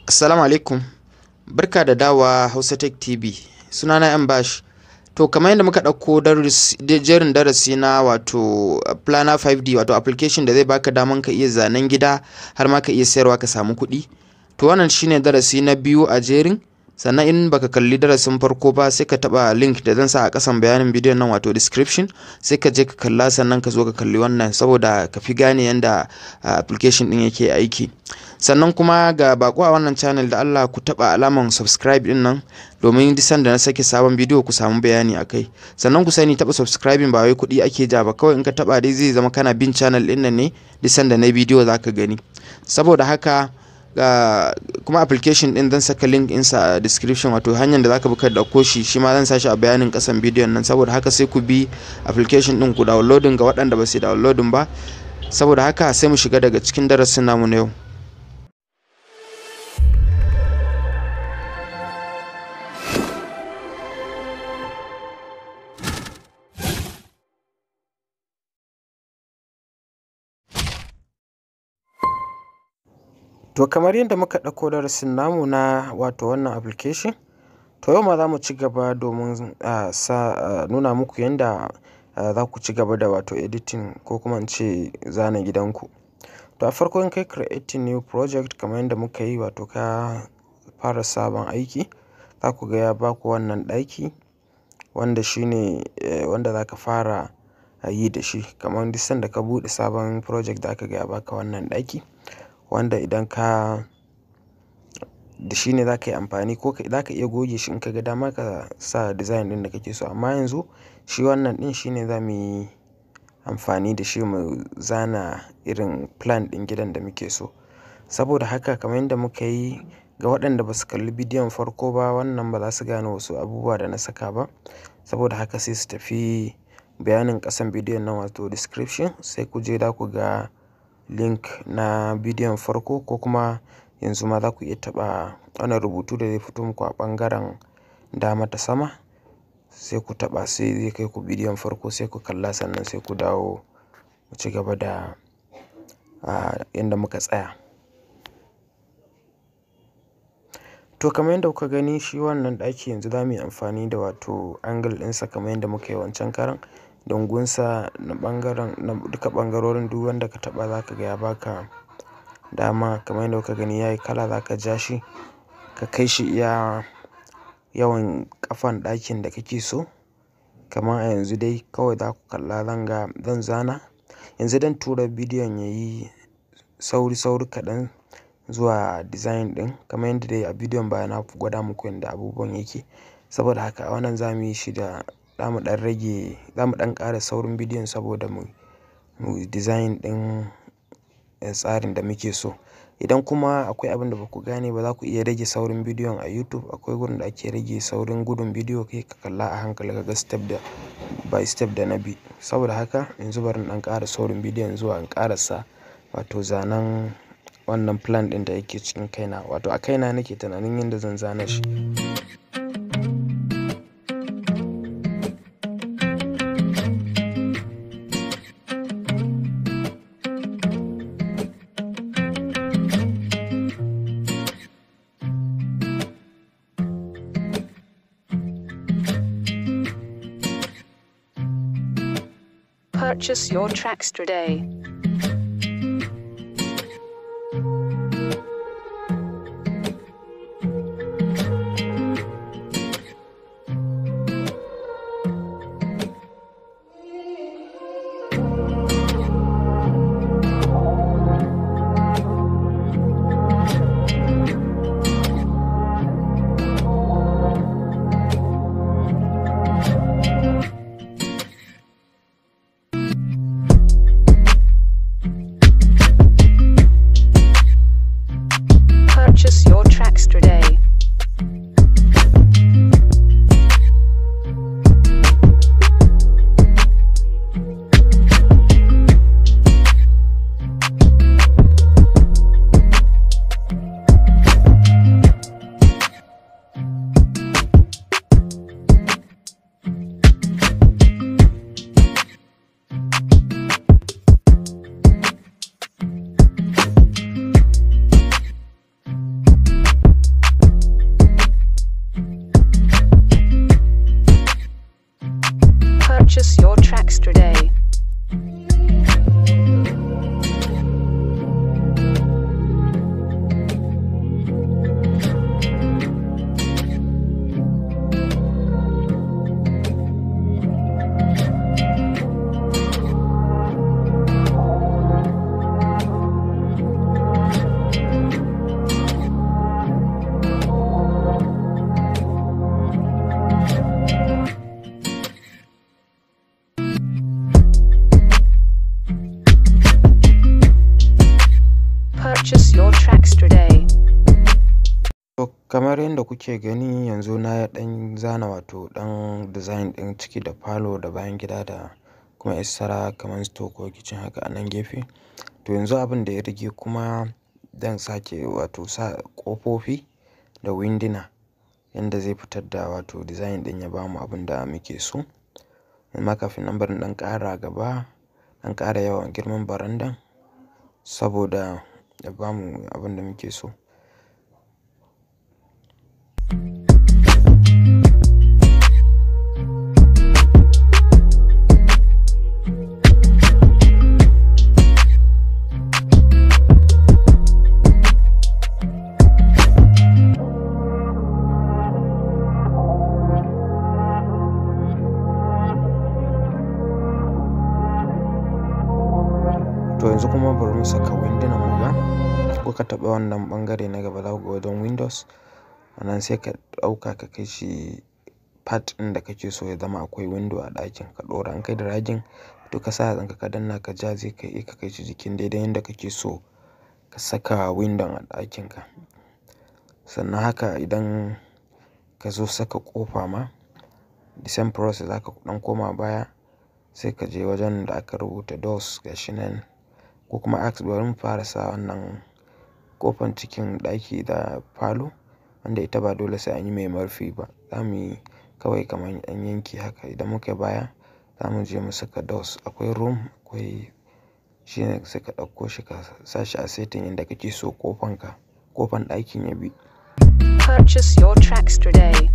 Assalamu alaikum. Barka da dawa Hausa Tech TV. Sunana yan bash. To kamar yadda muka ɗauko jerin darasi na wato Planner 5D wato application da zai baka daman ka iya zanen gida har ma ka iya sayarwa ka samu kuɗi. To wannan shine darasi na biyu a jerin. Sannan in baka kalli darasin farko ba sai ka taba link da zan sa a kasan bayanin bidiyon nan wato description, sai ka je ka kalla sannan ka zo ka kalli wannan saboda ka fi gane yanda application din yake aiki. Sannan kuma ga bako a wannan channel da Allah ku taba alaman subscribe din nan domin duk sanda na sake sabon bidiyo ku samu bayani akai. Sannan ku sani taba subscribing ba wai kuɗi ake ja ba, kawai in ka taba dai zai zama kana bin channel din nan ne duk sanda na bidiyo zaka gani. Saboda haka kuma application din zan saka link insa a description wato hanyar da zaka bi ka dauko shi ma zan sa shi a bayanin kasan bidiyon nan. Saboda haka sai ku bi application din ku downloading ga waɗanda ba su downloading ba. Saboda haka sai mu shiga daga cikin darasin namu na yau. To kamar yadda muka ɗauko darasin namu na wato wannan application, to yau ma za mu ci gaba domin nuna muku yadda za ku ci gaba da wato editing ko kuma in ce zana gidanku. To a farko in kai creating new project kamar yadda muka yi wato ka fara sabon aiki, za ku ga ya baku wannan ɗaki wanda shine wanda za ka fara yi da shi. Kamar duk sanda ka buɗe sabon project za ka ga ya baka wannan ɗaki wanda idan ka da shi ne za ka yi amfani ko za ka iya goge shi in ka ga dama ka sa design ɗin da kake so. Amma yanzu shi wannan ɗin shi ne za mu yi amfani da shi mu zana irin plan ɗin gidan da muke so. Saboda haka kamar yadda muka yi ga waɗanda ba su kalli bidiyon farko ba, wannan ba za su gane wasu abubuwa da na saka ba. Saboda haka sai su tafi bayanin ƙasan bidiyon nan wato description, sai ku je za ku ga link na bidiyon farko ko kuma yanzu ma za ku iya taɓa wannan rubutu da zai fito muku a ɓangaren dama ta sama, sai ku taɓa sai zai kai ku bidiyon farko sai ku kalla sannan sai ku dawo mu ci gaba da inda muka tsaya. To kamar yadda kuka gani shi wannan ɗaki yanzu za mu yi amfani da wato angle ɗinsa kamar yadda muka yi wancan karan. Dungunsa na ɓangaren na duka ɓangarorin duk wanda ka taɓa za ka ga ya baka dama kamar yadda kuka gani ya yi kala, za ka ja shi ka kai shi iya yawan ƙafan ɗakin da kake so. Kamar a yanzu dai kawai za ku kalla zan zana yanzu dan tura bidiyon ya yi sauri kaɗan zuwa design ɗin kamar yadda dai a bidiyon baya na gwada muku yadda abubuwan yake. Saboda haka a wannan za mu yi shi da za mu ɗan ƙara saurin bidiyon saboda mu design ɗin tsarin da muke so. Idan kuma akwai abin da ba ku gane ba za ku iya rage saurin bidiyon a YouTube. Akwai gurin da ake rage saurin gudun bidiyo kai ka kalla a hankali ka ga step by step da na bi. Saboda haka yanzu bari in ɗan ƙara saurin bidiyon zuwa in ƙarasa wato zanen wannan plan ɗin da yake cikin kaina, wato a kaina nake tunanin yadda zan zana shi. Purchase your tracks today. kamar yadda kuke gani yanzu na ɗan zana wato ɗan design ɗin ciki da falo da bayan gida da kuma extra kamar store ko kitchen haka a nan gefe. To yanzu abin da ya rage kuma zan sake wato sa ƙofofi da winduna yanda zai fitar da wato design ɗin ya bamu abin da muke so. Amma kafin nan bari in ɗan ƙara gaba, ɗan ƙara yawan girman barandan saboda ya bamu abin da muke so. To yanzu kuma bari mu saka windunan mu ga. Kuka taɓa wannan ɓangare na gaba za ku ga wajen windows. Wannan sai ka ɗauka ka kai shi part ɗin da kake so ya zama akwai window a ɗakin ka ɗora. In kai dragging to ka sa yatsanka ka danna ka ja zai kai ka kai shi jikin daidai yanda kake so ka saka window a ɗakin ka. Sannan haka idan ka zo saka ƙofa ma the same process zaka ɗan koma baya sai ka je wajen da aka rubuta doors gashi nan ko kuma ask bari mu fara sa wannan ƙofan cikin ɗaki da falo wanda ita ba dole sai an yi mai murfi ba. Za mu yi kawai kamar ɗan yanki haka. Idan muka yi baya za mu je mu saka doors. Akwai room akwai shine sai ka ɗauko shi ka sa shi a setting yanda kake so ƙofan ɗakin ya bi. Purchase your tracks today.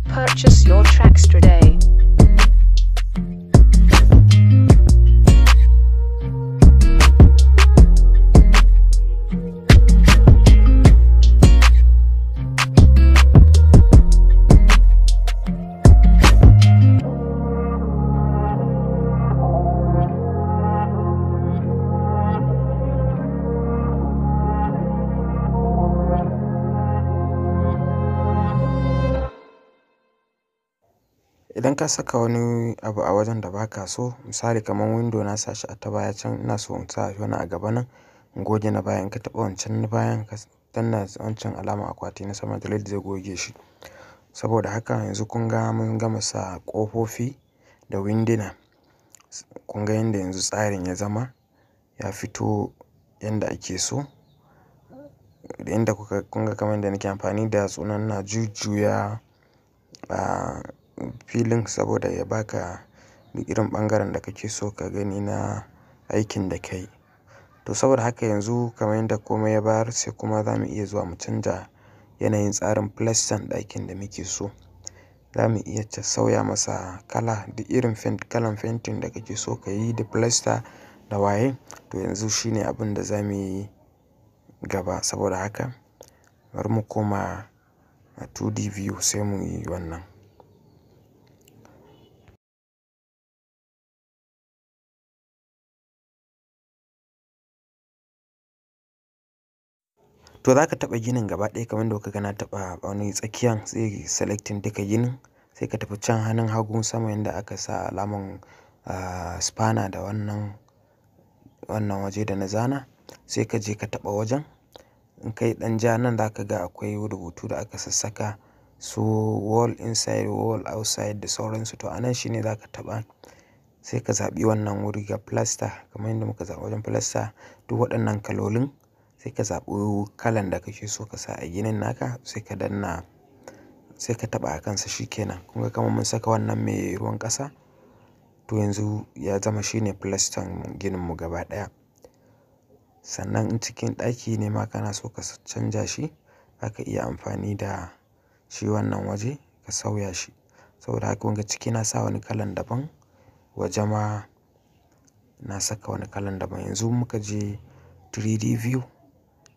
Purchase your tracks today. Idan ka saka wani abu a wajen da baka so, misali kamar window na sa shi a ta baya can ina so in sa wani a gaba nan in goge na baya. In ka taɓa wancan na bayan ka danna wancan alama akwati na sama delete zai goge shi. Saboda haka yanzu kun ga mun gama sa ƙofofi da winduna. Kun ga yanda yanzu tsarin ya zama ya fito yanda ake so. Da yanda kun ga kamar yanda nake amfani da yatsu nan ina jujjuya filin saboda ya baka duk irin ɓangaren da kake so ka gani na aikin da ka yi. To saboda haka yanzu kamar yanda komai ya bayar sai kuma za mu iya zuwa mu canja yanayin tsarin plaster ɗakin da muke so. Za mu iya sauya masa kala duk irin kalan fentin da kake so ka yi da plaster da waye. To yanzu shine abin da za mu yi gaba. Saboda haka bari mu koma 2D view sai mu yi wannan. To za ka taɓa ginin gaba ɗaya kamar yadda kuka ga na taɓa wani tsakiyan zai selecting duka ginin sai ka tafi can hannun hagu sama yanda aka sa alaman spanner da wannan waje da na zana sai ka je ka taɓa wajen. In kai ɗan ja nan za ka ga akwai rubutu da aka sassaka su wall inside wall outside da sauransu. To a nan shine za ka taɓa sai ka zaɓi wannan wuri ga plaster kamar yadda muka zaɓi wajen plaster duk waɗannan kalolin sai ka zaɓi kalan da kake so ka sa a ginin naka sai ka danna sai ka taɓa a kansa shikenan. Kun ga kamar mun saka wannan mai ruwan ƙasa to yanzu ya zama shine plaster ginin mu gaba ɗaya. Sannan in cikin ɗaki ne ma kana so ka canja shi zaka iya amfani da shi wannan waje ka sauya shi. Saboda haka kun ga ciki na sa wani kalan daban waje ma na saka wani kalan daban. Yanzu muka je 3D view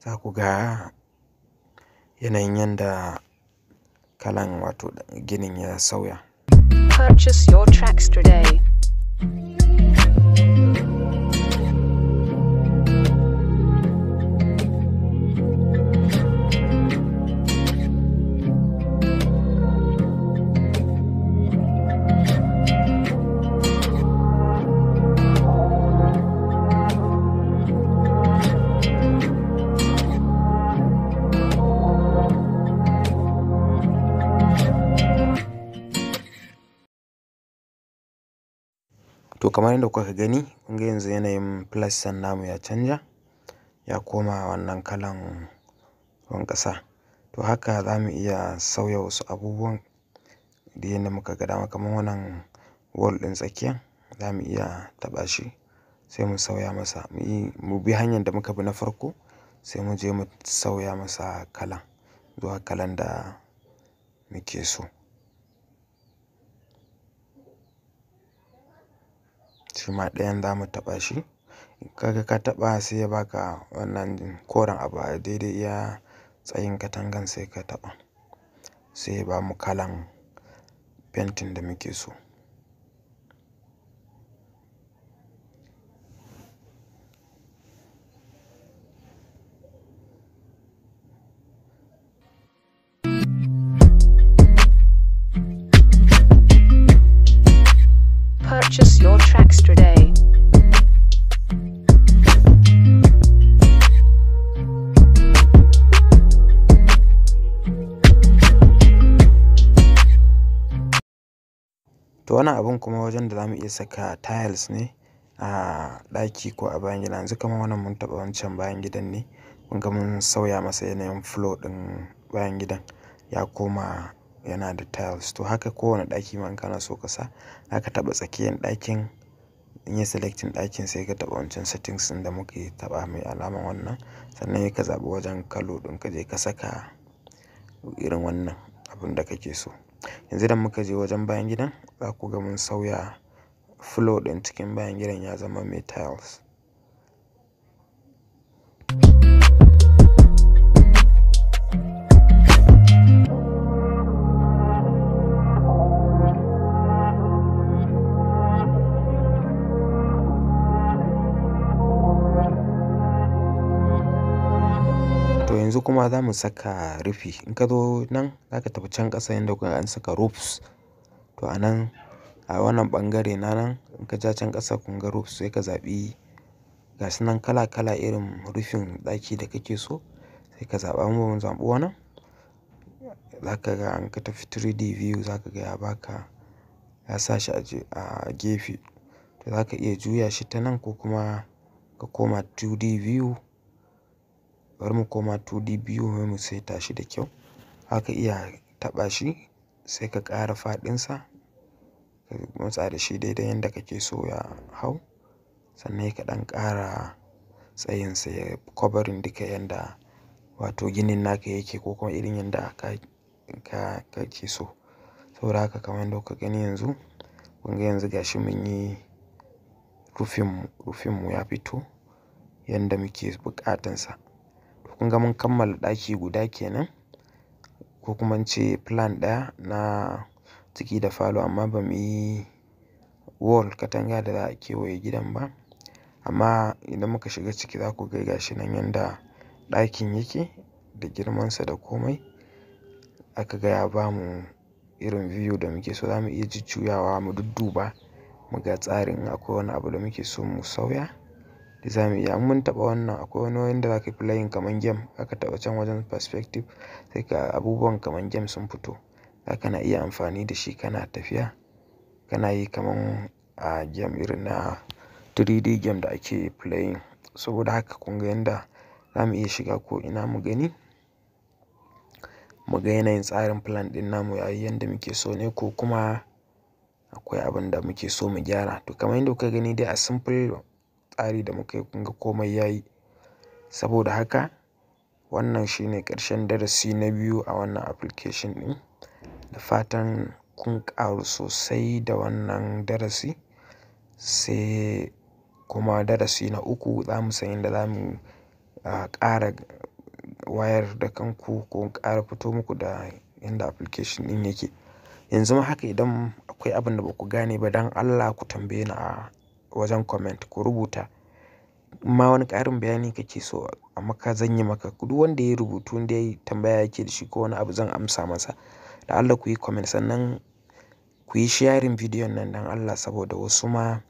za ku ga yanayin yanda kalan wato ginin ya sauya. Purchase your tracks today. To kamar yadda kuka gani, kun ga yanzu yanayin filastan namu ya canja, ya koma wannan kalan ruwan ƙasa. To haka za mu iya sauya wasu abubuwan da yanda muka ga dama, kamar wannan wall ɗin tsakiyan za mu iya taɓa shi sai mu sauya masa, mu bi hanyar da muka bi na farko sai mu je mu sauya masa kala zuwa kalan da muke so. Shi ma ɗayan za mu taɓa shi, kaga ka taɓa sai ya baka wannan koren abu a daidai iya tsayin katangan sai ka taɓa, sai ya bamu kalan fentin da muke so. Purchase your tracks today. To wannan abun kuma wajen da za mu iya saka tiles ne a ɗaki ko a bayan gida. Yanzu kamar wannan mun taɓa wancan bayan gidan ne, kun ga mun sauya masa yanayin floor ɗin bayan gidan ya koma yana da tiles. To haka kowane ɗaki ma in kana so ka sa, za ka taɓa tsakiyan ɗakin, in yi selecting ɗakin sai ka taɓa wancan settings ɗin da muke taɓa mai alaman wannan, sannan sai ka zaɓi wajen colour ɗin ka je ka saka irin wannan abun da kake so. Yanzu idan muka je wajen bayan gidan, za ku ga mun sauya floor ɗin cikin bayan gidan ya zama mai tiles. To yanzu kuma za mu saka rufi. In ka zo nan za ka tafi can ƙasa yanda kuka ga an saka roofs. To a nan a wannan ɓangare na nan in ka ja can ƙasa kun ga roofs, sai ka zaɓi ga su nan kala kala irin rufin ɗaki da kake so sai ka zaɓa. Mun zaɓi wannan, za ka ga in ka tafi 3D view za ka ga ya baka, ya sa shi a gefe. To za ka iya juya shi ta nan ko kuma ka koma 2D view. Bari mu koma 2D view sai mu saita shi da kyau. Zaka iya taɓa shi sai ka ƙara faɗinsa, ka matsa da shi daidai yanda kake so ya hau, sannan ka ɗan ƙara tsayinsa ya covering duka yanda wato ginin naka yake ko kuma irin yanda kake so. Saboda haka kamar yanda kuka gani yanzu, kun ga yanzu gashi mun yi rufin mu ya fito yanda muke buƙatansa. To kun ga mun kammala ɗaki guda kenan, ko kuma in ce plan ɗaya na ciki da falo, amma ba mu yi wall katanga da za a kewaye gidan ba. Amma idan muka shiga ciki za ku ga gashi nan yanda ɗakin yake da girmansa da komai. Aka ga ya bamu irin view da muke so. Za mu iya jujjuyawa mu dudduba mu ga tsarin in akwai wani abu da muke so mu sauya, da za mu iya. In mun taɓa wannan akwai wani wanda za ka yi playing kamar game, aka taɓa can wajen perspective sai ka abubuwan kamar game sun fito. Zaka na iya amfani da shi kana tafiya, kana yi kamar a game irin na 3D game da ake playing. Saboda haka kun ga yanda za mu iya shiga ko ina mu gani, mu ga yanayin tsarin plan ɗin namu yayi yanda muke so ne ko kuma akwai abin da muke so mu gyara. To kamar yanda kuka gani dai a simple tsari da muka yi, kun ga komai yayi. Saboda haka wannan shine ƙarshen darasi na biyu a wannan application ɗin. Da fatan kun ƙaru sosai da wannan darasi, sai kuma darasi na uku za mu san yadda za mu ƙara wayar da kanku ko in ƙara fito muku da yanda application ɗin yake. Yanzu ma haka idan akwai abin da ba ku gane ba don Allah ku tambaye ni a wajen comment ku rubuta. In ma wani ƙarin bayani kake so a maka zan yi maka. Duk wanda ya rubutu in dai tambaya yake da shi ko wani abu zan amsa masa. Da Allah ku yi comment sannan ku yi sharing bidiyon nan don Allah saboda wasu ma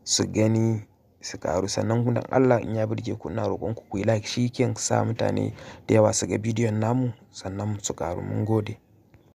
su gani su ƙaru. Sannan don Allah in ya burge ku ina roƙon ku ku yi like, shi ke sa mutane da yawa su ga bidiyon namu sannan su ƙaru. Mun gode.